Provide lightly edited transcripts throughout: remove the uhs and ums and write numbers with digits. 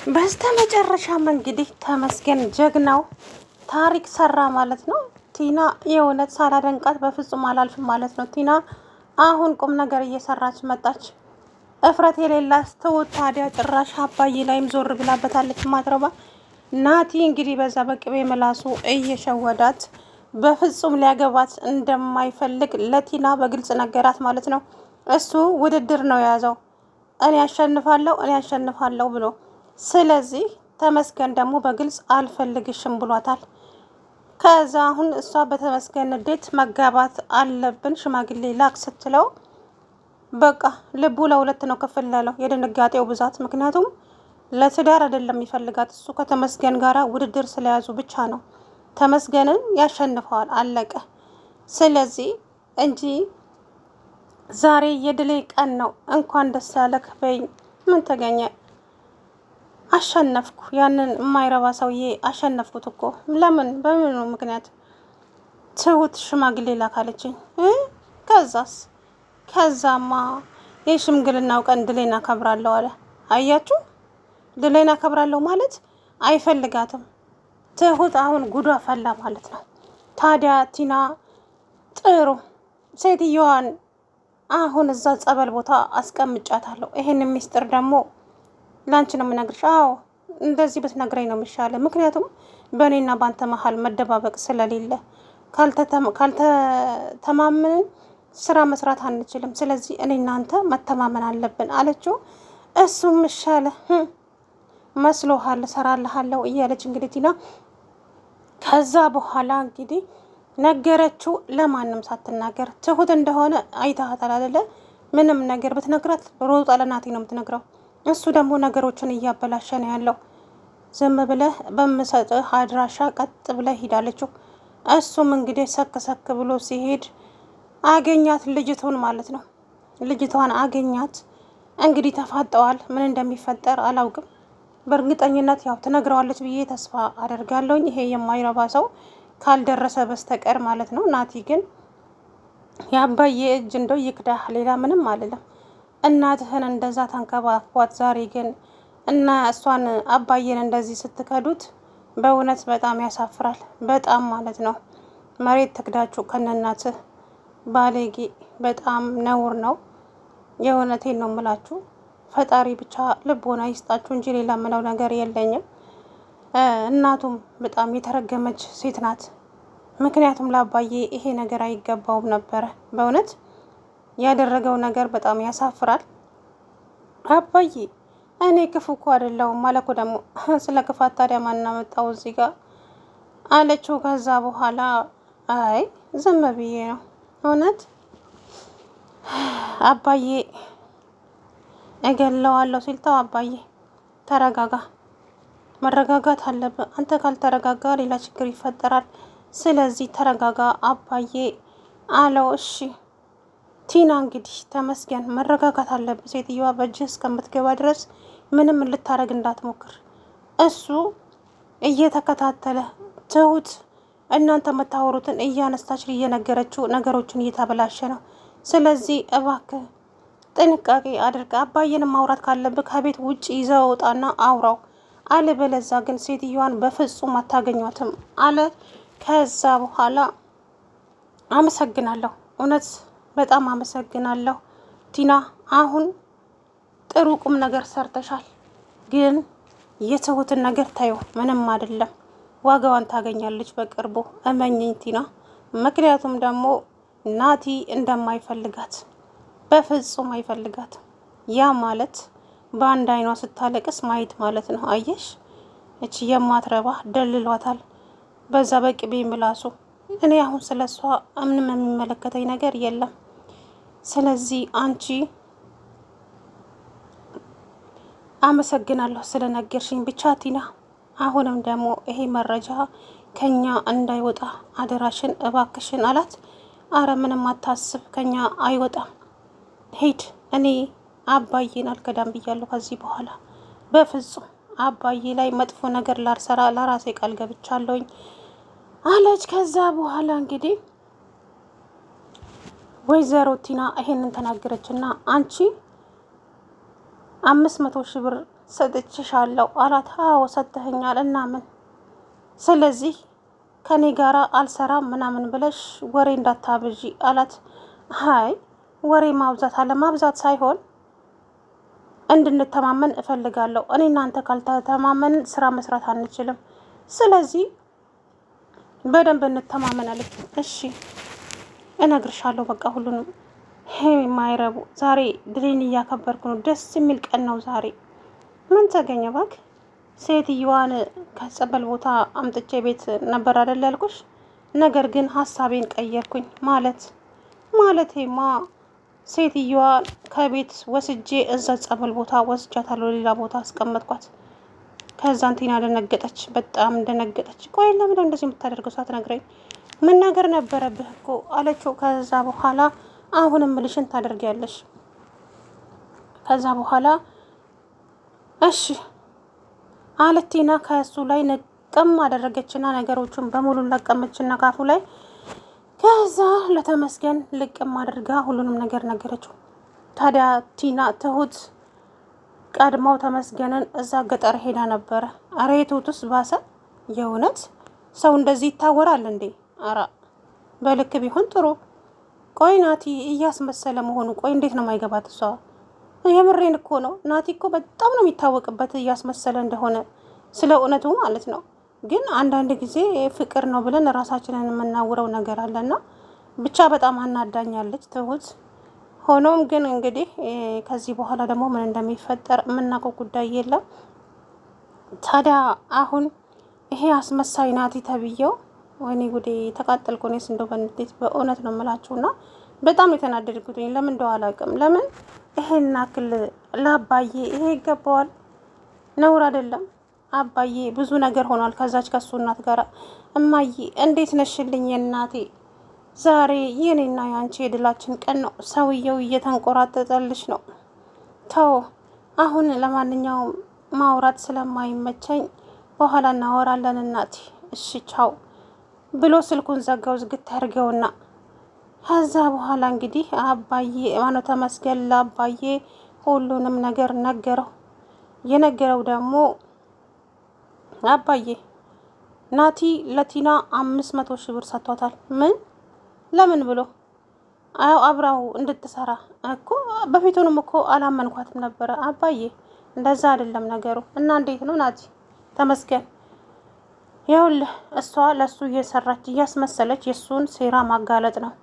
በስተመጨረሻም እንግዲህ ተመስገን ጀግናው ታሪክ ሰራ ማለት ነው። ቲና የእውነት ሳላደንቃት በፍጹም አላልፍም ማለት ነው። ቲና አሁን ቁም ነገር እየሰራች መጣች። እፍረት የሌላት ትሁት ታዲያ ጭራሽ አባዬ ላይም ዞር ብላበታለች። ማትረባ ናቲ እንግዲህ በዛ በቅቤ ምላሱ እየሸወዳት በፍጹም ሊያገባት እንደማይፈልግ ለቲና በግልጽ ነገራት ማለት ነው። እሱ ውድድር ነው የያዘው እኔ ያሸንፋለሁ ብሎ ስለዚህ ተመስገን ደግሞ በግልጽ አልፈልግሽም ብሏታል። ከዛ አሁን እሷ በተመስገን ንዴት መጋባት አለብን ሽማግሌ ላክ ስትለው በቃ ልቡ ለሁለት ነው ክፍል ያለው የድንጋጤው ብዛት። ምክንያቱም ለትዳር አይደለም የሚፈልጋት እሱ ከተመስገን ጋር ውድድር ስለያዙ ብቻ ነው። ተመስገንን ያሸንፈዋል አለቀ። ስለዚህ እንጂ ዛሬ የድሌ ቀን ነው እንኳን ደስ ያለህ በይኝ። ምን ተገኘ? አሸነፍኩ። ያንን የማይረባ ሰውዬ አሸነፍኩት እኮ። ለምን? በምኑ ምክንያት? ትሁት ሽማግሌ ላካለችኝ። ከዛማ የሽምግልናው ቀን ድሌን አከብራለሁ አለ። አያችሁ፣ ድሌን አከብራለሁ ማለት አይፈልጋትም። ትሁት አሁን ጉዷ ፈላ ማለት ነው። ታዲያ ቲና ጥሩ ሴትዮዋን አሁን እዛ ጸበል ቦታ አስቀምጫታለሁ። ይሄን ሚስጥር ደግሞ ላንቺ ነው የምነግርሽ። አዎ እንደዚህ ብትነግረኝ ነው የሚሻለው። ምክንያቱም በእኔና ባንተ መሀል መደባበቅ ስለሌለ ካልተማመንን ስራ መስራት አንችልም። ስለዚህ እኔ እናንተ መተማመን አለብን አለችው። እሱም ይሻለ መስሎሃል እሰራልሃለሁ እያለች እንግዲህ ቲና ከዛ በኋላ እንግዲህ ነገረችው። ለማንም ሳትናገር ትሁት እንደሆነ አይታታል አይደለ? ምንም ነገር ብትነግራት ሮጣ ለናቲ ነው የምትነግረው። እሱ ደግሞ ነገሮችን እያበላሸ ነው ያለው። ዝም ብለህ በምሰጥህ አድራሻ ቀጥ ብለህ ሂዳለችው። እሱም እንግዲህ ሰክ ብሎ ሲሄድ አገኛት ልጅቱን ማለት ነው። ልጅቷን አገኛት። እንግዲህ ተፋጠዋል። ምን እንደሚፈጠር አላውቅም። በእርግጠኝነት ያው ትነግረዋለች ብዬ ተስፋ አደርጋለሁኝ። ይሄ የማይረባ ሰው ካልደረሰ በስተቀር ማለት ነው። ናቲ ግን የአባዬ እጅ እንደው ይክዳህ፣ ሌላ ምንም አልልም። እናትህን እንደዛ ተንከባክቧት፣ ዛሬ ግን እና እሷን አባዬን እንደዚህ ስትከዱት በእውነት በጣም ያሳፍራል። በጣም ማለት ነው። መሬት ትክዳችሁ ከነናትህ። ባለጌ፣ በጣም ነውር ነው። የእውነቴን ነው የምላችሁ። ፈጣሪ ብቻ ልቦና ይስጣችሁ እንጂ ሌላ ምለው ነገር የለኝም። እናቱም በጣም የተረገመች ሴት ናት። ምክንያቱም ለአባዬ ይሄ ነገር አይገባውም ነበረ። በእውነት ያደረገው ነገር በጣም ያሳፍራል። አባዬ እኔ ክፉ እኮ አይደለሁም ማለት እኮ ደግሞ ስለ ክፋት ታዲያ ማን አመጣው እዚህ ጋር አለችው። ከዛ በኋላ አይ ዝም ብዬ ነው እውነት አባዬ እገለዋለሁ ሲል ተው አባዬ ተረጋጋ፣ መረጋጋት አለብህ። አንተ ካልተረጋጋ ሌላ ችግር ይፈጠራል። ስለዚህ ተረጋጋ አባዬ አለው። እሺ ቲና እንግዲህ ተመስገን መረጋጋት አለብህ። ሴትዮዋ በእጅህ እስከምትገባ ድረስ ምንም ልታረግ እንዳትሞክር። እሱ እየተከታተለ ትሁት እናንተ የምታወሩትን እያነሳች እየነገረችው ነገሮችን እየተበላሸ ነው። ስለዚህ እባክህ ጥንቃቄ አድርግ። አባዬን ማውራት ካለብህ ከቤት ውጭ ይዘው ወጣና አውራው፣ አለበለዛ ግን ሴትዮዋን በፍጹም አታገኟትም አለ። ከዛ በኋላ አመሰግናለሁ፣ እውነት በጣም አመሰግናለሁ ቲና፣ አሁን ጥሩ ቁም ነገር ሰርተሻል። ግን የትሁትን ነገር ታዩ፣ ምንም አይደለም፣ ዋጋዋን ታገኛለች በቅርቡ እመኝኝ ቲና። ምክንያቱም ደግሞ ናቲ እንደማይፈልጋት በፍጹም አይፈልጋት። ያ ማለት በአንድ አይኗ ስታለቅስ ማየት ማለት ነው። አየሽ፣ እቺ የማትረባ ደልሏታል በዛ በቅቤ ምላሱ። እኔ አሁን ስለ እሷ ምንም የሚመለከተኝ ነገር የለም። ስለዚህ አንቺ አመሰግናለሁ ስለነገርሽኝ ብቻ ቲና። አሁንም ደግሞ ይሄ መረጃ ከኛ እንዳይወጣ አደራሽን እባክሽን አላት። አረ ምንም አታስብ፣ ከኛ አይወጣም። ሄድ፣ እኔ አባዬን አልከዳም ብያለሁ። ከዚህ በኋላ በፍጹም አባዬ ላይ መጥፎ ነገር ላልሰራ ለራሴ ቃል ገብቻለሁኝ አለች። ከዛ በኋላ እንግዲህ ወይዘሮ ቲና ይሄንን ተናገረችና አንቺ 500,000 ብር ሰጥቼሻለሁ አላት። አዎ ሰጥተኸኛል እና ምን? ስለዚህ ከኔ ጋራ አልሰራም ምናምን ብለሽ ወሬ እንዳታብዢ አላት። አይ ወሬ ማብዛት አለ ማብዛት ሳይሆን እንድንተማመን እፈልጋለሁ። እኔ እናንተ ካልተተማመን ስራ መስራት አንችልም። ስለዚህ በደንብ እንተማመን አለች። እሺ እነግርሻለሁ በቃ ሁሉንም። የማይረቡ ዛሬ ድሌን እያከበርኩ ነው። ደስ የሚል ቀን ነው ዛሬ። ምን ተገኘ እባክህ? ሴትዮዋን ከጸበል ቦታ አምጥቼ ቤት ነበር አይደል ያልኩሽ? ነገር ግን ሀሳቤን ቀየርኩኝ። ማለቴማ ሴትዮዋ ከቤት ወስጄ እዛ ጸበል ቦታ ወስጃታለሁ፣ ሌላ ቦታ አስቀመጥኳት። ከዛን ቲና ደነገጠች፣ በጣም ደነገጠች። ቆይ ለምን እንደዚህ የምታደርገው ሳትነግረኝ? መናገር ነበረብህ እኮ አለችው። ከዛ በኋላ አሁንም ምልሽን ታደርጊያለሽ። ከዛ በኋላ እሺ አለት ቲና ከእሱ ላይ ነቀም አደረገችና ነገሮቹን በሙሉ ለቀመችና ካፉ ላይ ከዛ ለተመስገን ልቅም አድርጋ ሁሉንም ነገር ነገረችው። ታዲያ ቲና ትሁት ቀድማው ተመስገንን እዛ ገጠር ሄዳ ነበረ። አረ የትሁትስ ባሰ። የእውነት ሰው እንደዚህ ይታወራል እንዴ? አራ በልክ ቢሆን ጥሩ። ቆይ ናቲ እያስመሰለ መሆኑ ቆይ እንዴት ነው የማይገባት? እሷ የምሬን እኮ ነው። ናቲ እኮ በጣም ነው የሚታወቅበት እያስመሰለ እንደሆነ ስለ እውነቱ ማለት ነው። ግን አንዳንድ ጊዜ ፍቅር ነው ብለን ራሳችንን የምናውረው ነገር አለና ብቻ በጣም አናዳኛለች ትሁት። ሆኖም ግን እንግዲህ ከዚህ በኋላ ደግሞ ምን እንደሚፈጠር የምናውቀው ጉዳይ የለም። ታዲያ አሁን ይሄ አስመሳይ ናቲ ተብዬው ወይኔ ጉዴ ተቃጠልኩ። እኔስ እንደው በንዴት በእውነት ነው የምላችሁና በጣም የተናደድኩት ለምን እንደው አላውቅም። ለምን ይሄን አክል ለአባዬ ይሄ ይገባዋል? ነውር አይደለም። አባዬ ብዙ ነገር ሆኗል ከዛች ከሱ እናት ጋር። እማዬ እንዴት ነሽልኝ እናቴ? ዛሬ የኔና ያንቺ የድላችን ቀን ነው። ሰውየው እየተንቆራጠጠልሽ ነው። ተው አሁን ለማንኛውም ማውራት ስለማይመቸኝ በኋላ እናወራለን እናቴ። እሺ ቻው ብሎ ስልኩን ዘጋው። ዝግት ያርገውና ከዛ በኋላ እንግዲህ አባዬ ማነው ተመስገን ለአባዬ ሁሉንም ነገር ነገረው። የነገረው ደግሞ አባዬ ናቲ ለቲና 500 ሺህ ብር ሰጥቷታል። ምን ለምን ብሎ አው አብራው እንድትሰራ እኮ በፊቱንም እኮ አላመንኳትም ነበረ አባዬ። እንደዛ አይደለም ነገሩ። እና እንዴት ነው ናቲ? ተመስገን ይኸውልህ እሷ ለሱ እየሰራች እያስመሰለች የሱን ሴራ ማጋለጥ ነው።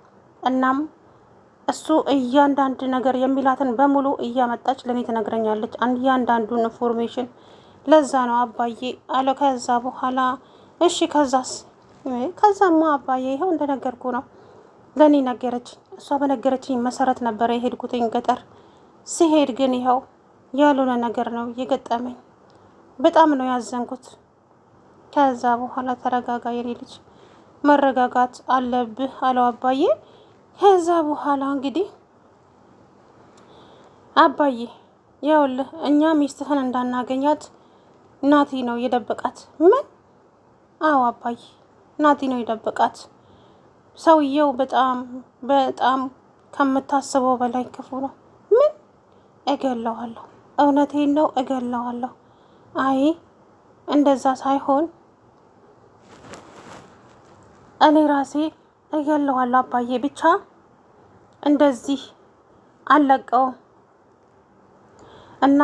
እናም እሱ እያንዳንዱ ነገር የሚላትን በሙሉ እያመጣች ለኔ ትነግረኛለች፣ እያንዳንዱን ኢንፎርሜሽን። ለዛ ነው አባዬ አለ። ከዛ በኋላ እሺ ከዛስ? ከዛማ አባዬ ይኸው እንደነገርኩ ነው ለኔ ነገረች። እሷ በነገረችኝ መሰረት ነበረ የሄድኩትኝ ገጠር። ሲሄድ ግን ይኸው ያልሆነ ነገር ነው የገጠመኝ። በጣም ነው ያዘንኩት። ከዛ በኋላ ተረጋጋ የኔ ልጅ፣ መረጋጋት አለብህ አለው አባዬ። ከዛ በኋላ እንግዲህ አባዬ ይኸውልህ እኛ ሚስትህን እንዳናገኛት ናቲ ነው የደበቃት። ምን? አዎ አባዬ ናቲ ነው የደበቃት። ሰውየው በጣም በጣም ከምታስበው በላይ ክፉ ነው። ምን? እገለዋለሁ። እውነቴን ነው እገለዋለሁ። አይ እንደዛ ሳይሆን እኔ ራሴ እገለዋለሁ አባዬ። ብቻ እንደዚህ አለቀው እና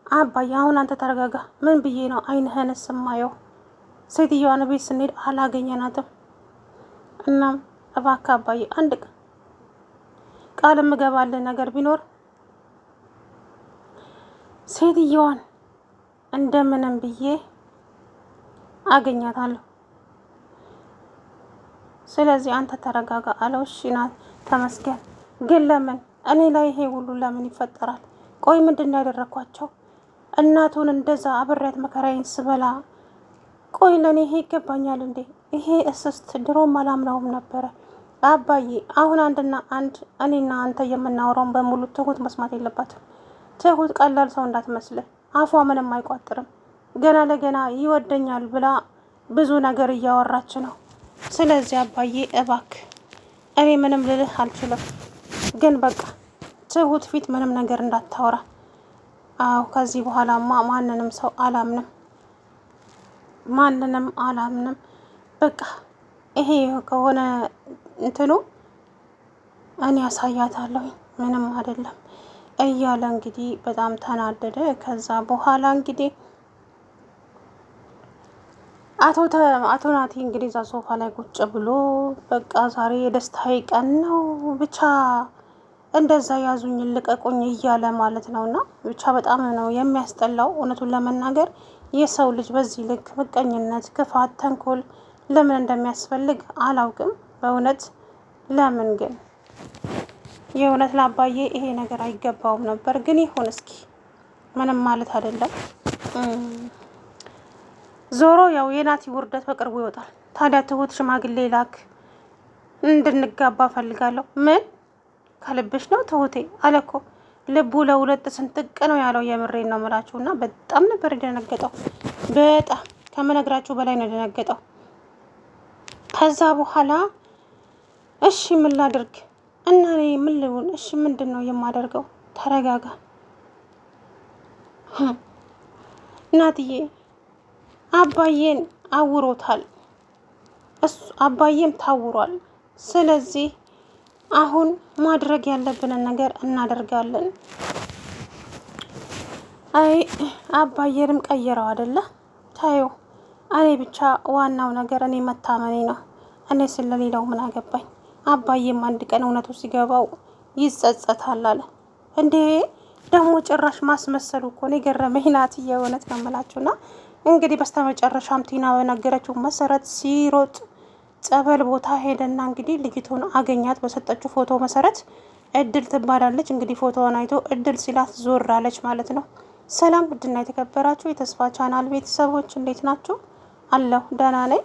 አባዬ አሁን አንተ ተረጋጋ። ምን ብዬ ነው አይንህን ስማየው? ሴትዮዋን ቤት ስንሄድ አላገኘናትም። እናም እባክህ አባዬ አንድ ቃል የምገባልህ ነገር ቢኖር ሴትዮዋን እንደምንም ብዬ አገኛታለሁ። ስለዚህ አንተ ተረጋጋ አለው። እሺ ናት ተመስገን። ግን ለምን እኔ ላይ ይሄ ሁሉ ለምን ይፈጠራል? ቆይ ምንድን ያደረኳቸው? እናቱን እንደዛ አብሬያት መከራዬን ስበላ ቆይ ለኔ ይሄ ይገባኛል እንዴ? ይሄ እስስት ድሮም አላምነውም ነበረ። አባዬ አሁን አንድና አንድ እኔና አንተ የምናወራውን በሙሉ ትሁት መስማት የለባትም። ትሁት ቀላል ሰው እንዳትመስልህ። አፏ ምንም አይቋጥርም። ገና ለገና ይወደኛል ብላ ብዙ ነገር እያወራች ነው። ስለዚህ አባዬ እባክህ እኔ ምንም ልልህ አልችልም፣ ግን በቃ ትሁት ፊት ምንም ነገር እንዳታወራ አዎ ከዚህ በኋላማ ማንንም ሰው አላምንም፣ ማንንም አላምንም። በቃ ይሄ ከሆነ እንትኑ እኔ ያሳያታለሁ፣ ምንም አይደለም እያለ እንግዲህ በጣም ተናደደ። ከዛ በኋላ እንግዲህ አቶ ናቲ እንግዲህ እዛ ሶፋ ላይ ቁጭ ብሎ በቃ ዛሬ የደስታዬ ቀን ነው፣ ብቻ እንደዛ ያዙኝ ልቀቁኝ እያለ ማለት ነው። እና ብቻ በጣም ነው የሚያስጠላው እውነቱን ለመናገር የሰው ልጅ በዚህ ልክ ምቀኝነት፣ ክፋት፣ ተንኮል ለምን እንደሚያስፈልግ አላውቅም በእውነት ለምን ግን የእውነት ለአባዬ ይሄ ነገር አይገባውም ነበር። ግን ይሁን እስኪ ምንም ማለት አይደለም። ዞሮ ያው የናቲ ውርደት በቅርቡ ይወጣል። ታዲያ ትሁት ሽማግሌ ላክ እንድንጋባ ፈልጋለሁ። ምን ከልብሽ ነው ትሁቴ አለኮ። ልቡ ለሁለት ስንጥቅ ነው ያለው። የምሬን ነው የምላችሁ። እና በጣም ነበር የደነገጠው። በጣም ከምነግራችሁ በላይ ነው የደነገጠው። ከዛ በኋላ እሺ ምን ላድርግ እና እኔ ምን ልሁን? እሺ ምንድን ነው የማደርገው? ተረጋጋ ናትዬ። አባዬን አውሮታል፣ እሱ አባዬም ታውሯል። ስለዚህ አሁን ማድረግ ያለብንን ነገር እናደርጋለን። አይ አባዬንም ቀይረው አይደለ? ታዩ እኔ ብቻ ዋናው ነገር እኔ መታመኔ ነው። እኔ ስለሌላው ምን አገባኝ? አባዬም አንድ ቀን እውነቱ ሲገባው ይጸጸታል አለ። እንዴ ደግሞ ጭራሽ ማስመሰሉ እኮ ነው የገረመኝ። ናትዬ እውነት ነው የምላችሁና እንግዲህ በስተመጨረሻም ቲና በነገረችው መሰረት ሲሮጥ ጸበል ቦታ ሄደና እንግዲህ ልጅቱን አገኛት። በሰጠችው ፎቶ መሰረት እድል ትባላለች። እንግዲህ ፎቶውን አይቶ እድል ሲላት ዞር አለች ማለት ነው። ሰላም ውድና የተከበራችሁ የተስፋ ቻናል ቤተሰቦች እንዴት ናችሁ? አለሁ ደህና ነኝ።